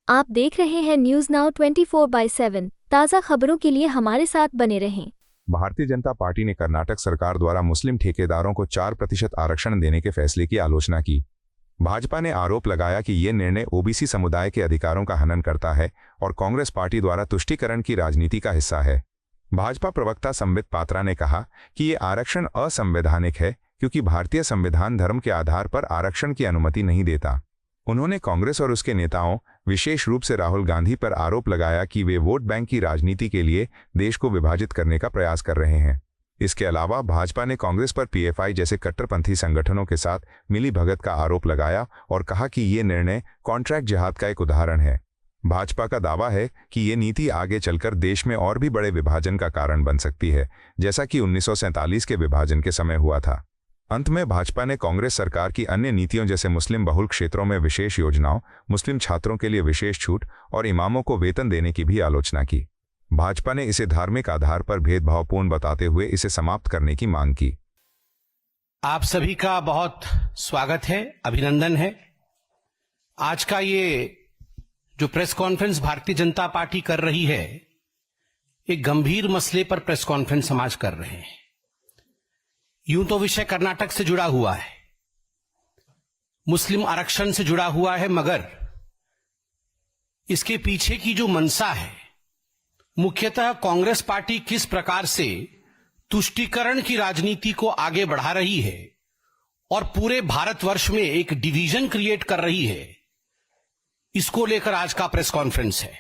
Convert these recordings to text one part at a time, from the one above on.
आप देख रहे हैं न्यूज नाउ 24/7 ताज़ा खबरों के लिए हमारे साथ बने रहें। भारतीय जनता पार्टी ने कर्नाटक सरकार द्वारा मुस्लिम ठेकेदारों को 4% आरक्षण देने के फैसले की आलोचना की। भाजपा ने आरोप लगाया कि ये निर्णय ओबीसी समुदाय के अधिकारों का हनन करता है और कांग्रेस पार्टी द्वारा तुष्टीकरण की राजनीति का हिस्सा है। भाजपा प्रवक्ता संबित पात्रा ने कहा कि ये आरक्षण असंवैधानिक है क्योंकि भारतीय संविधान धर्म के आधार पर आरक्षण की अनुमति नहीं देता। उन्होंने कांग्रेस और उसके नेताओं, विशेष रूप से राहुल गांधी पर आरोप लगाया कि वे वोट बैंक की राजनीति के लिए देश को विभाजित करने का प्रयास कर रहे हैं। इसके अलावा भाजपा ने कांग्रेस पर पीएफआई जैसे कट्टरपंथी संगठनों के साथ मिलीभगत का आरोप लगाया और कहा कि ये निर्णय कॉन्ट्रैक्ट जिहाद का एक उदाहरण है। भाजपा का दावा है कि ये नीति आगे चलकर देश में और भी बड़े विभाजन का कारण बन सकती है, जैसा कि 1947 के विभाजन के समय हुआ था। अंत में भाजपा ने कांग्रेस सरकार की अन्य नीतियों जैसे मुस्लिम बहुल क्षेत्रों में विशेष योजनाओं, मुस्लिम छात्रों के लिए विशेष छूट और इमामों को वेतन देने की भी आलोचना की। भाजपा ने इसे धार्मिक आधार पर भेदभावपूर्ण बताते हुए इसे समाप्त करने की मांग की। आप सभी का बहुत स्वागत है, अभिनंदन है। आज का ये जो press conference Bharatiya Janata party कर रही है, एक गंभीर मसले पर प्रेस कॉन्फ्रेंस हम आज कर रहे हैं। यूं तो विषय कर्नाटक से जुड़ा हुआ है, मुस्लिम आरक्षण से जुड़ा हुआ है, मगर इसके पीछे की जो मंशा है, मुख्यतः कांग्रेस पार्टी किस प्रकार से तुष्टीकरण की राजनीति को आगे बढ़ा रही है और पूरे भारतवर्ष में एक डिवीजन क्रिएट कर रही है, इसको लेकर आज का प्रेस कॉन्फ्रेंस है।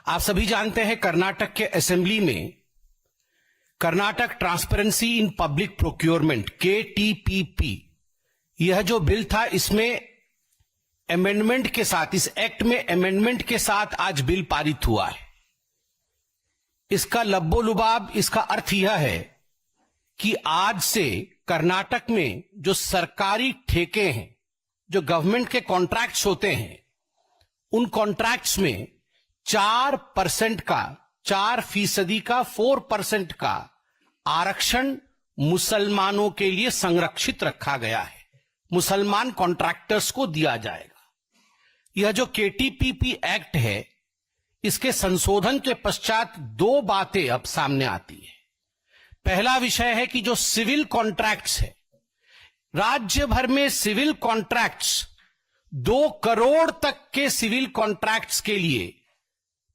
आप सभी जानते हैं कर्नाटक के असेंबली में Karnataka transparency in public procurement KTPP, यह जो बिल था, इसमें अमेंडमेंट के साथ, इस एक्ट में अमेंडमेंट के साथ आज बिल पारित हुआ है। इसका लब्बो-लुबाब, इसका अर्थ यह है कि आज से कर्नाटक में जो सरकारी ठेके हैं, जो गवर्नमेंट के कॉन्ट्रैक्ट्स होते हैं, उन कॉन्ट्रैक्ट्स में 4% का, 4% का 4% का आरक्षण मुसलमानों के लिए संरक्षित रखा गया है। मुसलमान कॉन्ट्रैक्टर्स को दिया जाएगा। यह जो KTPP एक्ट है, इसके संशोधन के पश्चात दो बातें अब सामने आती है। पहला विषय है कि जो सिविल कॉन्ट्रैक्ट्स है, राज्य भर में सिविल कॉन्ट्रैक्ट्स 2 करोड़ तक के सिविल कॉन्ट्रैक्ट्स के लिए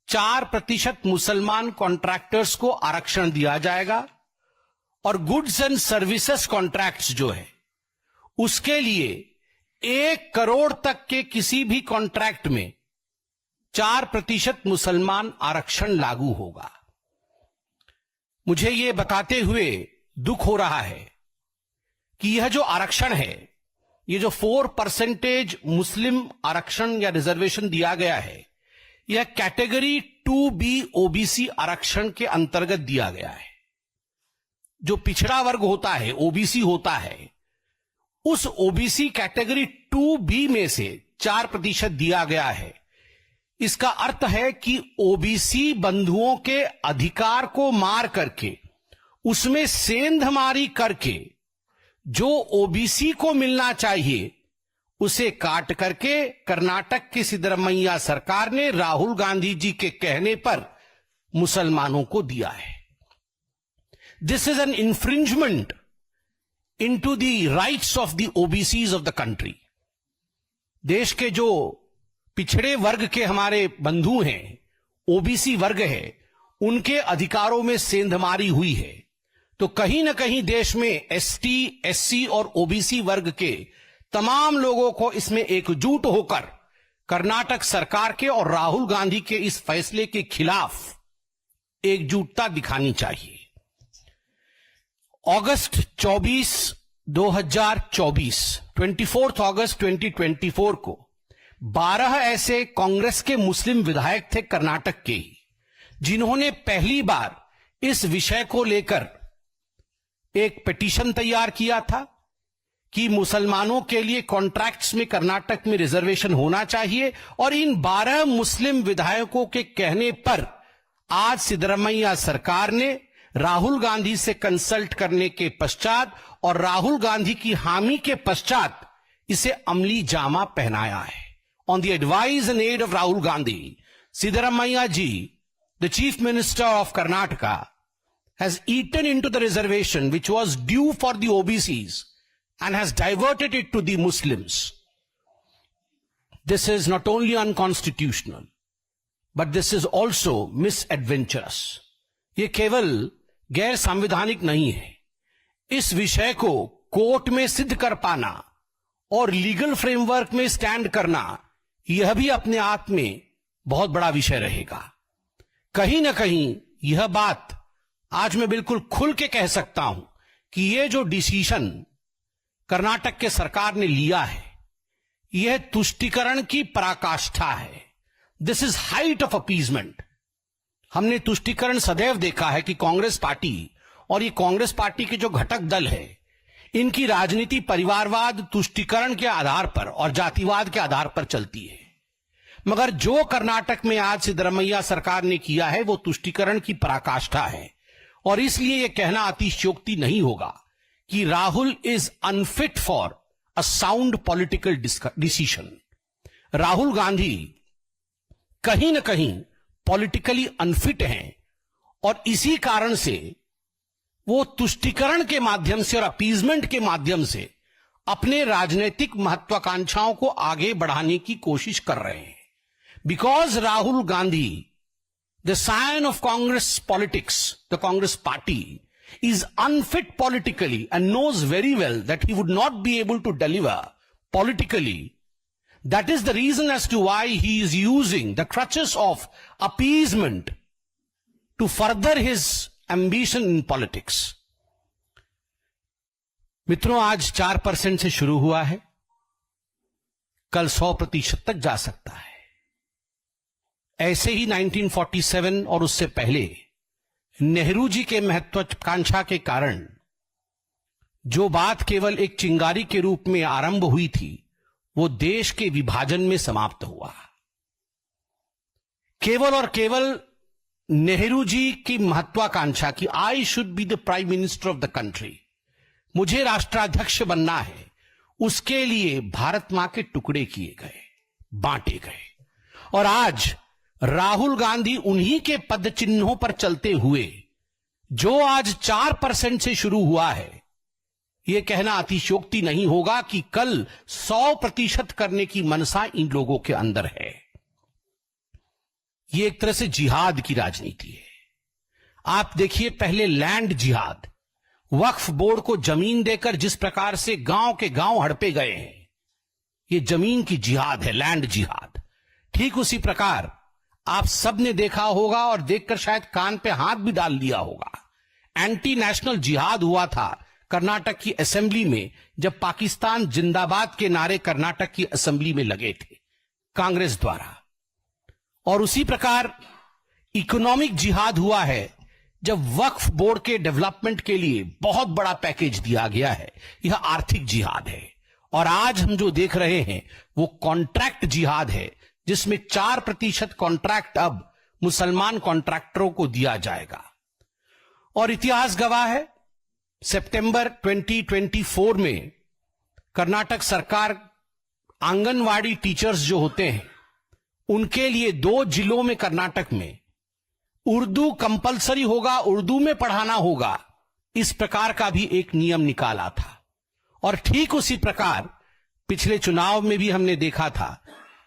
4% मुसलमान कॉन्ट्रैक्टर्स को आरक्षण दिया जाएगा और गुड्स एंड सर्विसेज कॉन्ट्रैक्ट्स जो है, उसके लिए 1 करोड़ तक के किसी भी कॉन्ट्रैक्ट में 4% मुसलमान आरक्षण लागू होगा। मुझे यह बताते हुए दुख हो रहा है कि यह जो आरक्षण है, ये जो 4% मुस्लिम आरक्षण या रिजर्वेशन दिया गया है, यह कैटेगरी 2B OBC आरक्षण के अंतर्गत दिया गया है। जो पिछड़ा वर्ग होता है, OBC होता है, उस OBC कैटेगरी 2B में से 4% दिया गया है। इसका अर्थ है कि OBC बंधुओं के अधिकार को मार करके, उसमें सेंधमारी करके जो OBC को मिलना चाहिए उसे काट करके कर्नाटक की सिद्धरमैया सरकार ने राहुल गांधी जी के कहने पर मुसलमानों को दिया है। This is an infringement into the rights of the OBCs of the country. देश के जो पिछड़े वर्ग के हमारे बंधु हैं, OBC वर्ग है, उनके अधिकारों में सेंधमारी हुई है। तो कहीं ना कहीं देश में ST, SC और OBC वर्ग के तमाम लोगों को इसमें एकजुट होकर कर्नाटक सरकार के और राहुल गांधी के इस फैसले के खिलाफ एकजुटता दिखानी चाहिए। अगस्त 24, 2024, 24 अगस्त 2024 को 12 ऐसे कांग्रेस के मुस्लिम विधायक थे कर्नाटक के ही, जिन्होंने पहली बार इस विषय को लेकर एक पिटीशन तैयार किया था कि मुसलमानों के लिए कॉन्ट्रैक्ट्स में कर्नाटक में रिजर्वेशन होना चाहिए। और इन 12 मुस्लिम विधायकों के कहने पर आज सिद्धरमैया सरकार ने राहुल गांधी से कंसल्ट करने के पश्चात और राहुल गांधी की हामी के पश्चात इसे अमली जामा पहनाया है on the advice and aid of Rahul Gandhi, Siddaramaiah ji, the Chief Minister of Karnataka, has eaten into the reservation which was due for the OBCs and has diverted it to the Muslims. This is not only unconstitutional, but this is also misadventurous. ये केवल गैर संवैधानिक नहीं है. इस विषय को court में सिद्ध कर पाना और लीगल फ्रेमवर्क में स्टैंड करना, यह भी अपने आप में बहुत बड़ा विषय रहेगा. कहीं ना कहीं यह बात आज मैं बिल्कुल खुल के कह सकता हूं कि यह जो डिसीजन कर्नाटक के सरकार ने लिया है, यह तुष्टीकरण की पराकाष्ठा है. This is height of appeasement. हमने तुष्टीकरण सदैव देखा है कि कांग्रेस पार्टी और ये कांग्रेस पार्टी के जो घटक दल है, इनकी राजनीति परिवारवाद, तुष्टीकरण के आधार पर और जातिवाद के आधार पर चलती है. मगर जो कर्नाटक में आज सिद्धरमैया सरकार ने किया है वो तुष्टीकरण की पराकाष्ठा है. और इसलिए यह कहना अतिशयोक्ति नहीं होगा कि Rahul is unfit for a sound political decision. Rahul Gandhi कहीं ना कहीं पॉलिटिकली अनफिट हैं और इसी कारण से वो तुष्टीकरण के माध्यम से और अपीजमेंट के माध्यम से अपने राजनीतिक महत्वाकांक्षाओं को आगे बढ़ाने की कोशिश कर रहे हैं. Because Rahul Gandhi, the scion of Congress politics, the Congress party, is unfit politically and knows very well that he would not be able to deliver politically. That is the reason as to why he is using the crutches of appeasement to further his ambition in politics. मित्रों, आज 4% से शुरू हुआ है, कल 100% तक जा सकता है. ऐसे ही 1947 और उससे पहले नेहरू जी के महत्वाकांक्षा के कारण जो बात केवल एक चिंगारी के रूप में आरंभ हुई थी, वो देश के विभाजन में समाप्त हुआ. केवल और केवल नेहरू जी की महत्वाकांक्षा कि I should be the prime minister of the country, मुझे राष्ट्राध्यक्ष बनना है, उसके लिए भारत मां के टुकड़े किए गए, बांटे गए. और आज राहुल गांधी उन्हीं के पद चिन्हों पर चलते हुए जो आज 4% से शुरू हुआ है, यह कहना अतिशयोक्ति नहीं होगा कि कल 100% करने की मनसा इन लोगों के अंदर है. यह एक तरह से जिहाद की राजनीति है. आप देखिए, पहले लैंड जिहाद, वक्फ बोर्ड को जमीन देकर जिस प्रकार से गांव के गांव हड़पे गए हैं, यह जमीन की जिहाद है, लैंड जिहाद. ठीक उसी प्रकार आप सबने देखा होगा और देखकर शायद कान पे हाथ भी डाल दिया होगा, एंटी नेशनल जिहाद हुआ था कर्नाटक की असेंबली में, जब पाकिस्तान जिंदाबाद के नारे कर्नाटक की असेंबली में लगे थे कांग्रेस द्वारा. और उसी प्रकार इकोनॉमिक जिहाद हुआ है जब वक्फ बोर्ड के डेवलपमेंट के लिए बहुत बड़ा पैकेज दिया गया है. यह आर्थिक जिहाद है. और आज हम जो देख रहे हैं वो कॉन्ट्रैक्ट जिहाद है, जिसमें 4% कॉन्ट्रैक्ट अब मुसलमान कॉन्ट्रैक्टरों को दिया जाएगा. और इतिहास गवाह है, सितंबर 2024 में कर्नाटक सरकार आंगनवाड़ी टीचर्स जो होते हैं उनके लिए 2 जिलों में कर्नाटक में उर्दू कंपलसरी होगा, उर्दू में पढ़ाना होगा, इस प्रकार का भी एक नियम निकाला था. और ठीक उसी प्रकार पिछले चुनाव में भी हमने देखा था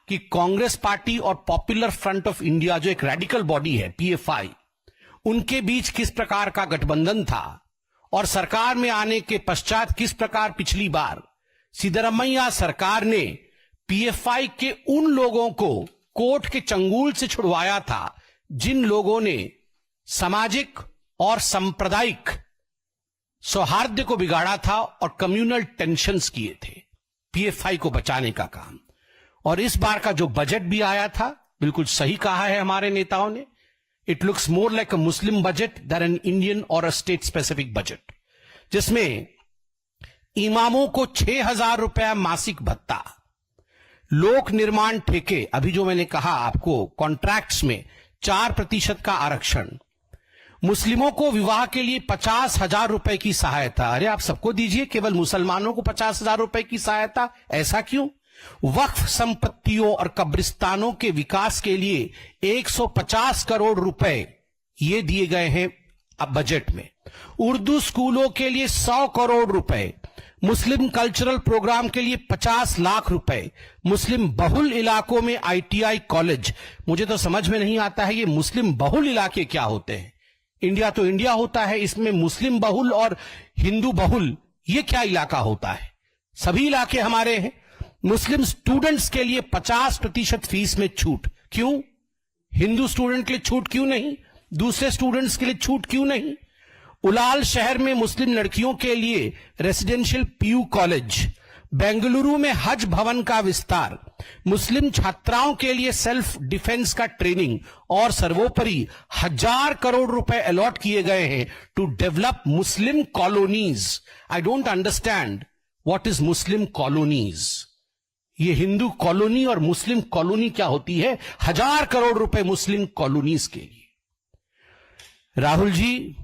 कि कांग्रेस पार्टी और पॉपुलर फ्रंट ऑफ इंडिया, जो एक रेडिकल बॉडी है PFI, उनके बीच किस प्रकार का गठबंधन था. और सरकार में आने के पश्चात किस प्रकार पिछली बार सिद्धरमैया सरकार ने PFI के उन लोगों को कोर्ट के चंगुल से छुड़वाया था जिन लोगों ने सामाजिक और सांप्रदायिक सौहार्द को बिगाड़ा था और कम्युनल टेंशन्स किए थे, PFI को बचाने का काम. और इस बार का जो बजट भी आया था, बिल्कुल सही कहा है हमारे नेताओं ने, it looks more like a Muslim budget than an Indian or a state specific budget, जिसमें इमामों को 6,000 रुपया मासिक भत्ता, लोक निर्माण ठेके, अभी जो मैंने कहा आपको कॉन्ट्रैक्ट्स में 4% का आरक्षण, मुस्लिमों को विवाह के लिए 50,000 रुपए की सहायता. अरे आप सबको दीजिए, केवल मुसलमानों को 50,000 रुपए की सहायता, ऐसा क्यों? वक्फ संपत्तियों और कब्रिस्तानों के विकास के लिए 150 करोड़ रुपए ये दिए गए हैं अब बजट में। उर्दू स्कूलों के लिए 100 करोड़ रुपए, मुस्लिम कल्चरल प्रोग्राम के लिए 50 लाख रुपए, मुस्लिम बहुल इलाकों में ITI कॉलेज। मुझे तो समझ में नहीं आता है ये मुस्लिम बहुल इलाके क्या होते हैं। इंडिया तो इंडिया होता है, इसमें मुस्लिम बहुल और हिंदू बहुल ये क्या इलाका होता है? सभी इलाके हमारे हैं। मुस्लिम स्टूडेंट्स के लिए 50% फीस में छूट। क्यों? हिंदू स्टूडेंट के लिए छूट क्यों नहीं? दूसरे स्टूडेंट्स के लिए छूट क्यों नहीं? उलाल शहर में मुस्लिम लड़कियों के लिए रेसिडेंशियल PU कॉलेज, बेंगलुरु में हज भवन का विस्तार, मुस्लिम छात्राओं के लिए सेल्फ डिफेंस का ट्रेनिंग और सर्वोपरि 1000 करोड़ रुपए अलॉट किए गए हैं to develop Muslim colonies. I don't understand what is Muslim colonies. ये हिंदू कॉलोनी और मुस्लिम कॉलोनी क्या होती है? 1000 करोड़ रुपए मुस्लिम कॉलोनीज के लिए। राहुल जी,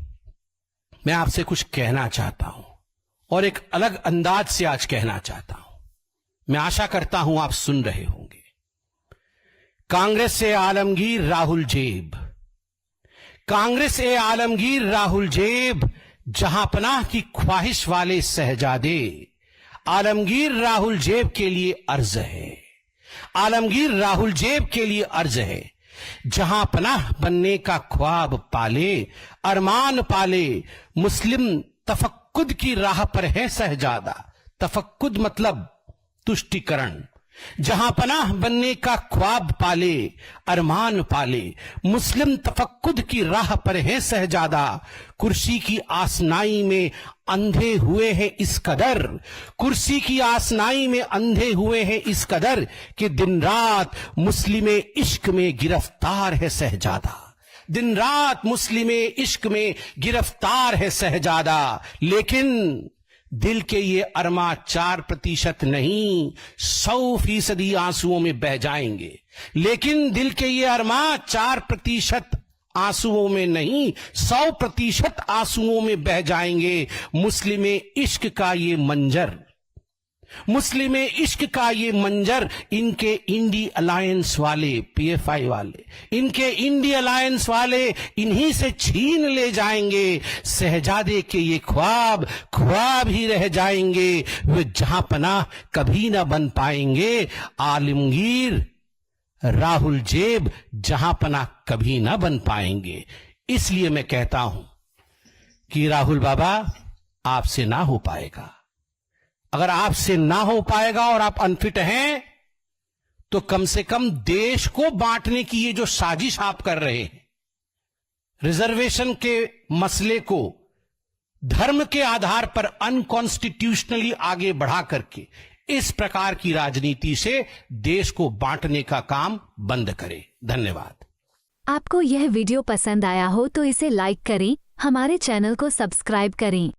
मैं आपसे कुछ कहना चाहता हूं और एक अलग अंदाज से आज कहना चाहता हूं। मैं आशा करता हूं आप सुन रहे होंगे। कांग्रेस से आलमगीर राहुल जेब, कांग्रेस से आलमगीर राहुल जेब, जहां पनाह की ख्वाहिश वाले शहजादे, आलमगीर राहुल जेब के लिए अर्ज है, आलमगीर राहुल जेब के लिए अर्ज है। जहां पनाह बनने का ख्वाब पाले, अरमान पाले, मुस्लिम तफक्कुद की राह पर है शहजादा। तफक्कुद मतलब तुष्टिकरण। जहां पनाह बनने का ख्वाब पाले, अरमान पाले, मुस्लिम तफक्कुद की राह पर है शहजादा। कुर्सी की आसनाई में अंधे हुए हैं इस कदर, कुर्सी की आसनाई में अंधे हुए हैं इस कदर कि दिन रात मुस्लिमे इश्क में गिरफ्तार है शहजादा। दिन रात मुस्लिमे इश्क में गिरफ्तार है शहजादा। लेकिन दिल के ये अरमा 4% नहीं 100% आंसुओं में बह जाएंगे। लेकिन दिल के ये अरमा 4% आंसुओं में नहीं 100% आंसुओं में बह जाएंगे। मुस्लिमे इश्क का ये मंजर, मुस्लिम इश्क का ये मंजर इनके इंडी अलायंस वाले, PFI वाले, इनके इंडी अलायंस वाले इन्हीं से छीन ले जाएंगे। शहजादे के ये ख्वाब ख्वाब ही रह जाएंगे, वे जहां पनाह कभी ना बन पाएंगे। आलमगीर राहुल जेब जहां पनाह कभी ना बन पाएंगे। इसलिए मैं कहता हूं कि राहुल बाबा, आपसे ना हो पाएगा। अगर आपसे ना हो पाएगा और आप अनफिट हैं, तो कम से कम देश को बांटने की ये जो साजिश आप कर रहे हैं, रिजर्वेशन के मसले को धर्म के आधार पर अनकॉन्स्टिट्यूशनली आगे बढ़ा करके इस प्रकार की राजनीति से देश को बांटने का काम बंद करें। धन्यवाद। आपको यह वीडियो पसंद आया हो तो इसे लाइक करें, हमारे चैनल को सब्सक्राइब करें।